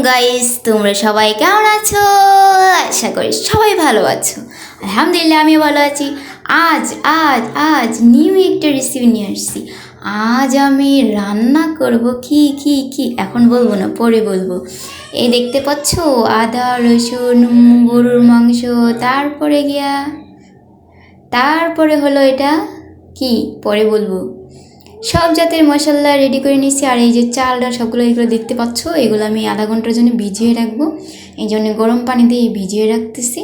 Guys, তোমরা সবাই কেমন আছো? আশা করি সবাই ভালো আছো। আলহামদুলিল্লাহ আমিও ভালো আছি। আজ আজ আজ নিউ একটা রেসিপি নিয়ে আসছি। আজ আমি রান্না করব কি কি কি এখন বলবো না, পরে বলবো। এই দেখতে পাচ্ছ, আদা রসুন, গরুর মাংস, তারপরে হলো এটা কি পরে বলবো। সব জাতের মশলা রেডি করে নিচ্ছি। আর এই যে চাল ডাল সবগুলো এগুলো দেখতে পাচ্ছ, এগুলো আমি আধা ঘন্টার জন্য ভিজিয়ে রাখবো। এই জন্য গরম পানি দিয়ে ভিজিয়ে রাখতেছি।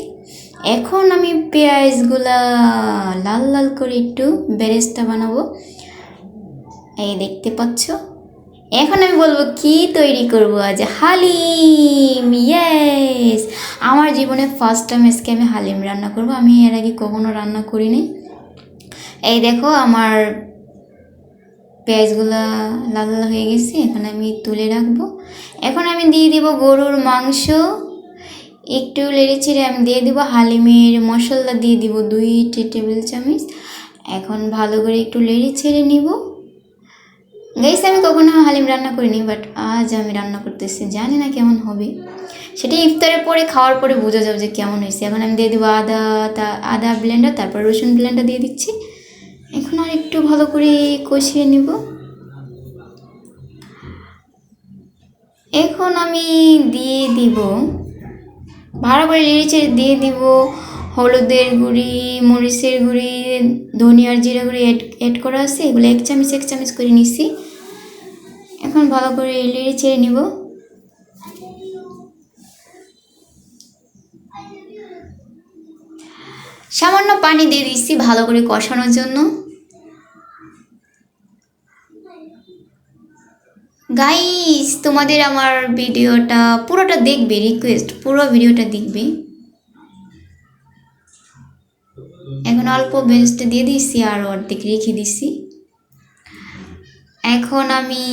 এখন আমি পেঁয়াজগুলা লাল লাল করে একটু বেরেস্তা বানাবো। এই দেখতে পাচ্ছ, এখন আমি বলবো কি তৈরি করব। আজ হালিম। ইয়েস, আমার জীবনে ফার্স্ট টাইম আজকে আমি হালিম রান্না করব। আমি এর আগে কখনো রান্না করিনি। এই দেখো, আমার পেঁয়াজগুলো লাল লাল হয়ে গেছে। এখন আমি তুলে রাখবো। এখন আমি দিয়ে দিব গরুর মাংস, একটু নেড়ে চেড়ে আমি দিয়ে দিব হালিমের মশলা, দিয়ে দিব 2 টেবিল চামচ। এখন ভালো করে একটু নেড়ে ছেড়ে নিব। গাইস, আমি কখনো হালিম রান্না করিনি, বাট আজ আমি রান্না করতেছি। জানি না কেমন হবে, সেটা ইফতারের পরে খাওয়ার পরে বোঝা যাবে যে কেমন হয়েছে। এখন আমি দিয়ে দেবো আদা ব্লেন্ডার, তারপর রসুন ব্লেন্ডার দিয়ে দিচ্ছি। এখন আর একটু ভালো করে কষিয়ে নিব। এখন আমি দিয়ে দিব, ভালো করে নেড়েচে দিয়ে দিব হলুদের গুঁড়ি, মরিচের গুঁড়ি, ধনিয়ার জিরা গুঁড়ি অ্যাড করা আছে। এগুলো এক চামচ করে নিচ্ছি। এখন ভালো করে নেড়ে চেড়ে নিব। সামান্য পানি দিয়ে দিচ্ছি ভালো করে কষানোর জন্য। গাইস, তোমাদের আমার ভিডিওটা পুরোটা দেখবে, রিকোয়েস্ট পুরো ভিডিওটা দেখবে। এখন অল্প বেস্টে দিয়ে দিচ্ছি আর অর্ধেক রেখে দিচ্ছি। এখন আমি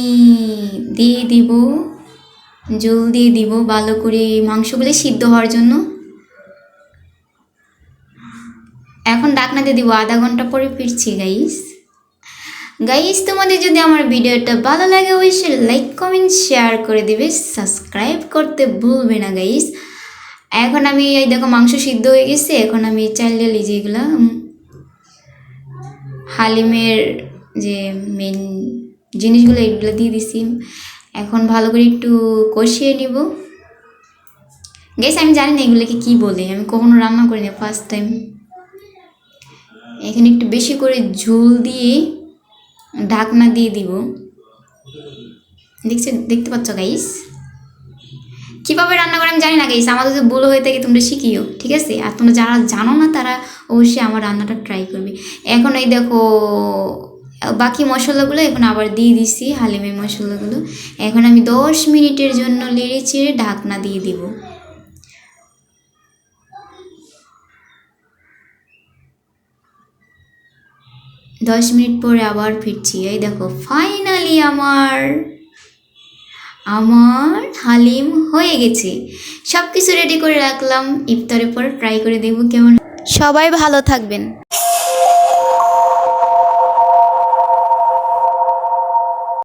দিয়ে দিব জল, দিয়ে দিব ভালো করে মাংসগুলো সিদ্ধ হওয়ার জন্য। এখন ঢাকনা দিয়ে দিব। আধা ঘন্টা পরে ফিরছি। গাইস, তোমাদের যদি আমার ভিডিওটা ভালো লাগে অবশ্যই লাইক কমেন্ট শেয়ার করে দিবে, সাবস্ক্রাইব করতে ভুলবে না গাইস। এখন আমি এই দেখো মাংস সিদ্ধ হয়ে গেছে। এখন আমি চাল ডাল যেগুলো হালিমের যে মেন জিনিসগুলো এগুলো দিয়ে দিছি। এখন ভালো করে একটু কষিয়ে নিব। গাইস, আমি জানি না এগুলোকে কি বলে, আমি কখনো রান্না করিনি, ফার্স্ট টাইম। এখানে একটু বেশি করে ঝোল দিয়ে ঢাকনা দিয়ে দিব। দেখতে পাচ্ছ গাইস কীভাবে রান্না করে আমি জানি না গাইস। আমার যদি ভুল হয়ে থাকে তোমরা শিখিও, ঠিক আছে? আর তোমরা যারা জানো না তারা অবশ্যই আমার রান্নাটা ট্রাই করবে। এখন এই দেখো বাকি মশলাগুলো এখন আবার দিয়ে দিচ্ছি, হালিমের মশলাগুলো। এখন আমি 10 মিনিটের জন্য নেড়ে চেড়ে ঢাকনা দিয়ে দিব। দশ মিনিট পরে আবার ফিরছি। এই দেখো ফাইনালি আমার হালিম হয়ে গেছে। সব কিছু রেডি করে রাখলাম, ইফতারের পর ট্রাই করে দেখব কেমন। সবাই ভালো থাকবেন।